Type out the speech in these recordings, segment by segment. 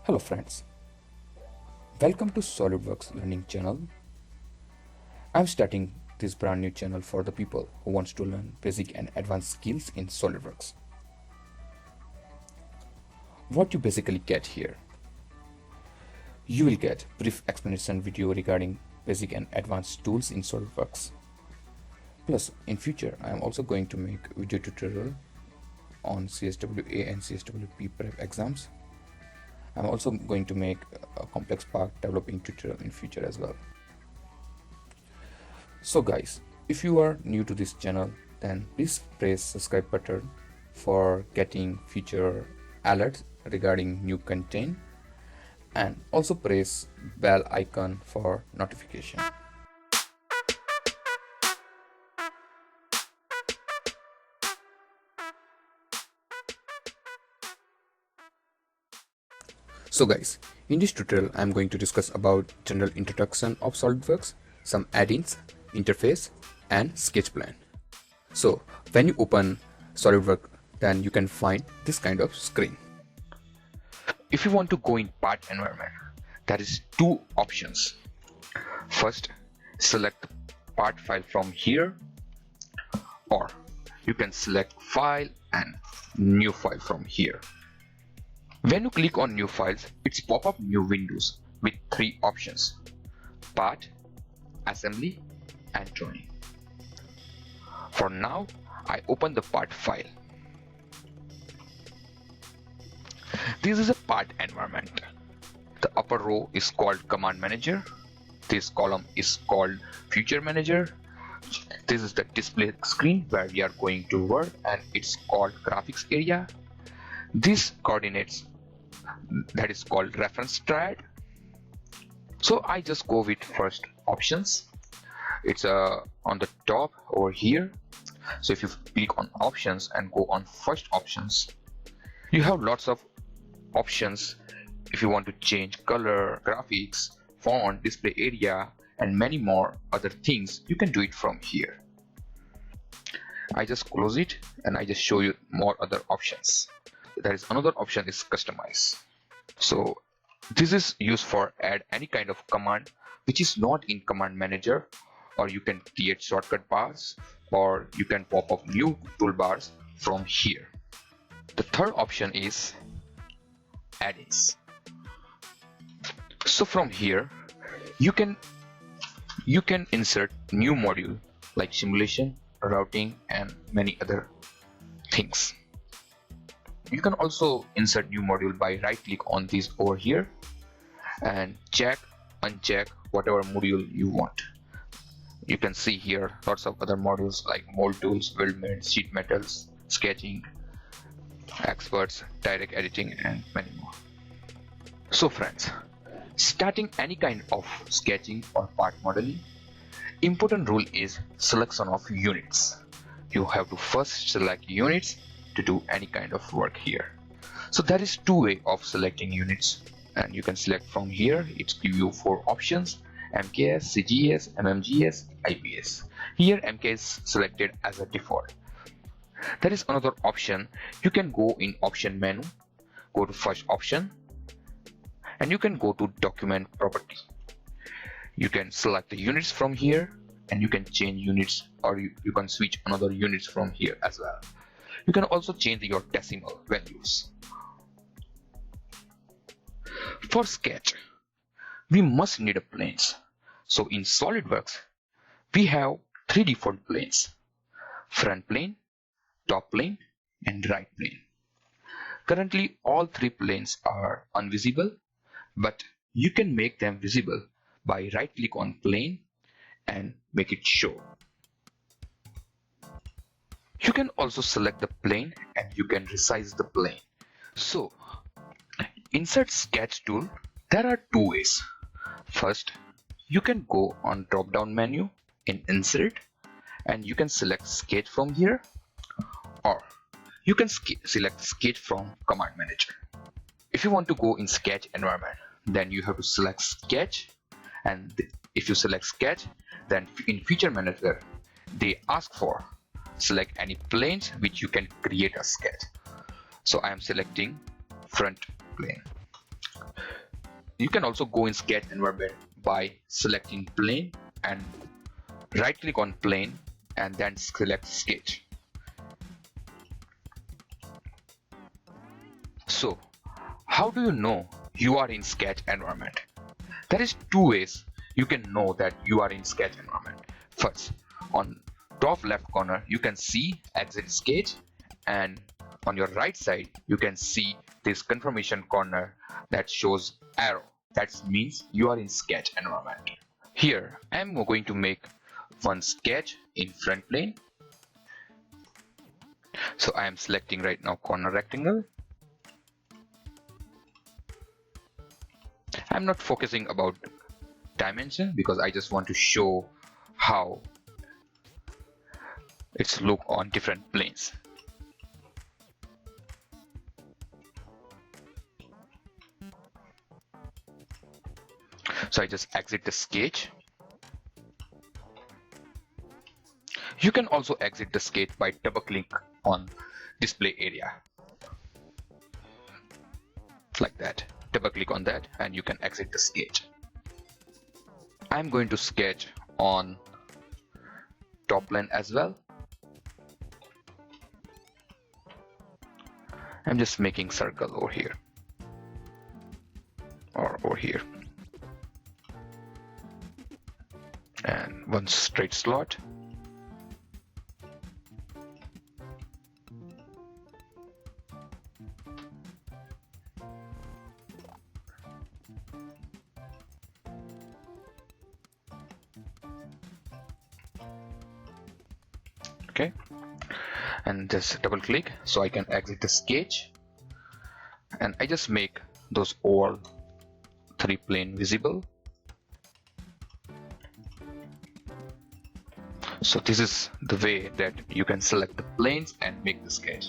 Hello friends, welcome to SolidWorks learning channel. I'm starting this brand new channel for the people who wants to learn basic and advanced skills in SolidWorks. What you basically get here, you will get brief explanation video regarding basic and advanced tools in SolidWorks. Plus, in future, I am also going to make video tutorial on CSWA and CSWP prep exams. I'm also going to make a complex part developing tutorial in future as well. So guys, if you are new to this channel, then please press subscribe button for getting future alerts regarding new content, and also press bell icon for notification. So guys, in this tutorial I'm going to discuss about general introduction of SolidWorks, some add-ins, interface and sketch plan. So when you open SolidWorks, then you can find this kind of screen. If you want to go in part environment, there is two options. First, select part file from here, or you can select file and new file from here. When you click on new files, it's pop up new windows with three options: part, assembly and drawing. For now, I open the part file. This is a part environment. The upper row is called command manager. This column is called feature manager. This is the display screen where we are going to work, and it's called graphics area. This coordinates, that is called reference triad. So I just go with first options. It's on the top over here. So if you click on options and go on first options, you have lots of options. If you want to change color, graphics, font, display area and many more other things, you can do it from here. I just close it and I just show you more other options. There is another option is customize. So this is used for add any kind of command which is not in command manager, or you can create shortcut bars, or you can pop up new toolbars from here. The third option is add-ins. So from here you can insert new module like simulation, routing and many other things. You can also insert new module by right click on this over here and check, uncheck whatever module you want. You can see here lots of other modules like mold tools, weldment, sheet metals, sketching, experts, direct editing and many more. So friends, starting any kind of sketching or part modeling, important rule is selection of units. You have to first select units to do any kind of work here. So there is two way of selecting units, and you can select from here. It's give you four options: MKS, CGS, MMGS, IPS. Here MK is selected as a default. There is another option. You can go in option menu, go to first option and you can go to document property. You can select the units from here and you can change units, or you can switch another units from here as well. You can also change your decimal values. For sketch, we must need a planes. So in SolidWorks, we have three default planes: front plane, top plane and right plane. Currently all three planes are invisible, but you can make them visible by right click on plane and make it show. You can also select the plane and you can resize the plane. So insert sketch tool, there are two ways. First, you can go on drop down menu in insert and you can select sketch from here, or you can select sketch from command manager. If you want to go in sketch environment, then you have to select sketch, and if you select sketch, then in feature manager they ask for select any planes which you can create a sketch. So I am selecting front plane. you can also go in sketch environment by selecting plane and right click on plane and then select sketch. So how do you know you are in sketch environment? There is two ways you can know that you are in sketch environment. First, on top left corner you can see exit sketch, and on your right side you can see this confirmation corner that shows arrow. That means you are in sketch environment. Here I am going to make one sketch in front plane. So I am selecting right now corner rectangle. I'm not focusing about dimension because I just want to show how it's look on different planes. So I just exit the sketch. You can also exit the sketch by double click on display area. Like that. Double click on that and you can exit the sketch. I'm going to sketch on top plane as well. I'm just making circle over here or over here and one straight slot. Okay, and just double click so I can exit the sketch, and I just make those all three plane visible. So this is the way that you can select the planes and make the sketch.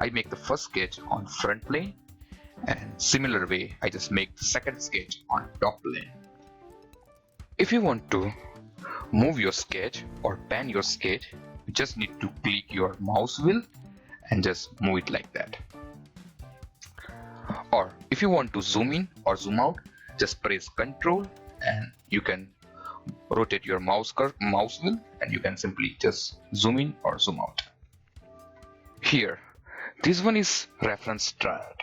I make the first sketch on front plane, and similar way I just make the second sketch on top plane. If you want to move your sketch or pan your sketch, you just need to click your mouse wheel and just move it like that. Or if you want to zoom in or zoom out, just press Ctrl and you can rotate your mouse wheel and you can simply just zoom in or zoom out. Here, this one is reference triad.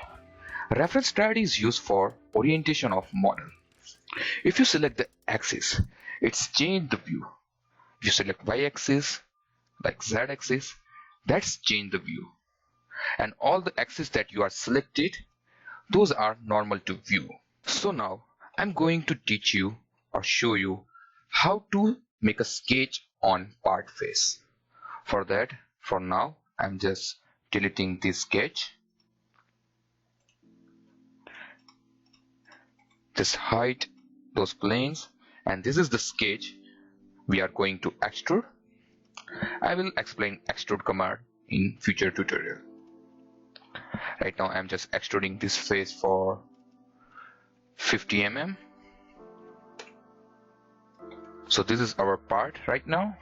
Reference triad is used for orientation of model. If you select the axis, it's change the view. If you select y-axis, like z-axis, that's change the view. And all the axes that you are selected, those are normal to view. So now I'm going to teach you or show you how to make a sketch on part face. For that, for now, I'm just deleting this sketch. Just hide those planes, and this is the sketch we are going to extrude. I will explain extrude command in future tutorial. Right now I'm just extruding this face for 50 mm. So this is our part right now,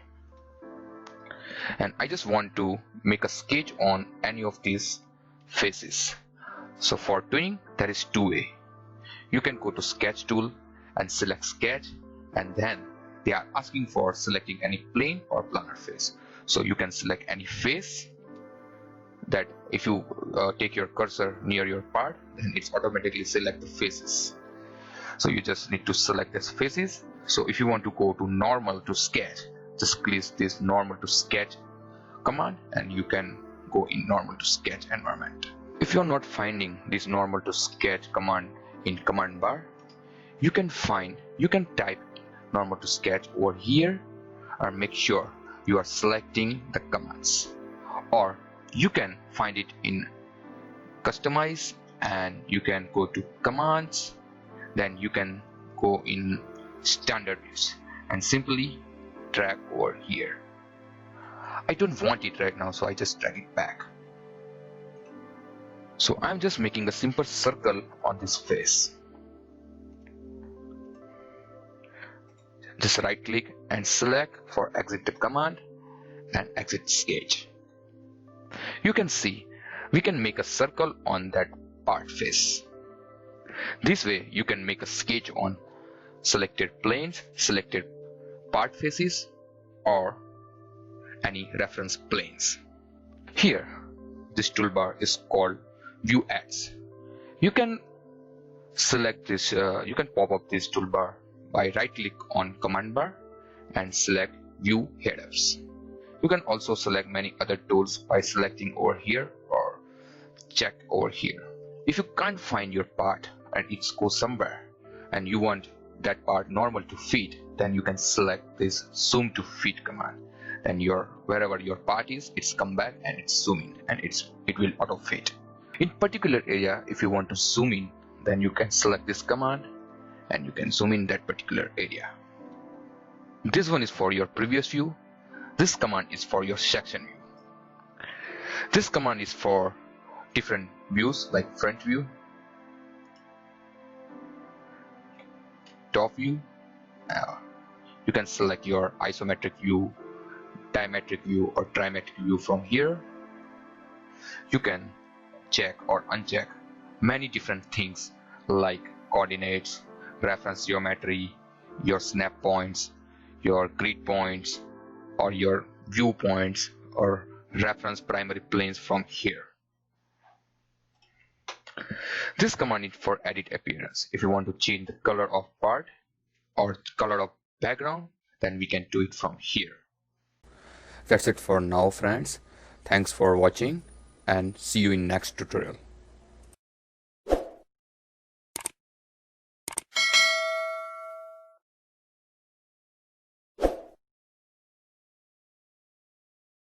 and I just want to make a sketch on any of these faces. So for doing, there is two ways. You can go to sketch tool and select sketch, and then they are asking for selecting any plane or planar face. So you can select any face that if you take your cursor near your part, then it's automatically select the faces. So you just need to select these faces. So if you want to go to normal to sketch, just click this normal to sketch command and you can go in normal to sketch environment. If you're not finding this normal to sketch command in command bar, you can type normal to sketch over here, or make sure you are selecting the commands, or you can find it in customize and you can go to commands, then you can go in standard views and simply drag over here. I don't want it right now, so I just drag it back. So I'm just making a simple circle on this face. Just right click and select for exit the command and exit sketch. You can see we can make a circle on that part face. This way you can make a sketch on selected planes, selected part faces, or any reference planes. Here, this toolbar is called View Adds. You can select this, you can pop up this toolbar by right click on command bar and select View Headers. You can also select many other tools by selecting over here or check over here. If you can't find your part and it goes somewhere and you want that part normal to fit, then you can select this zoom to fit command. Then wherever your part is, it's come back and it's zoom in and it will auto fit. In particular area, if you want to zoom in, then you can select this command and you can zoom in that particular area. This one is for your previous view. This command is for your section view. This command is for different views like front view, top view. You can select your isometric view, dimetric view, or trimetric view from here. You can check or uncheck many different things like coordinates, reference geometry, your snap points, your grid points, or your viewpoints or reference primary planes from here. This command is for edit appearance. If you want to change the color of part or color of background, then we can do it from here. That's it for now, friends. Thanks for watching and see you in next tutorial.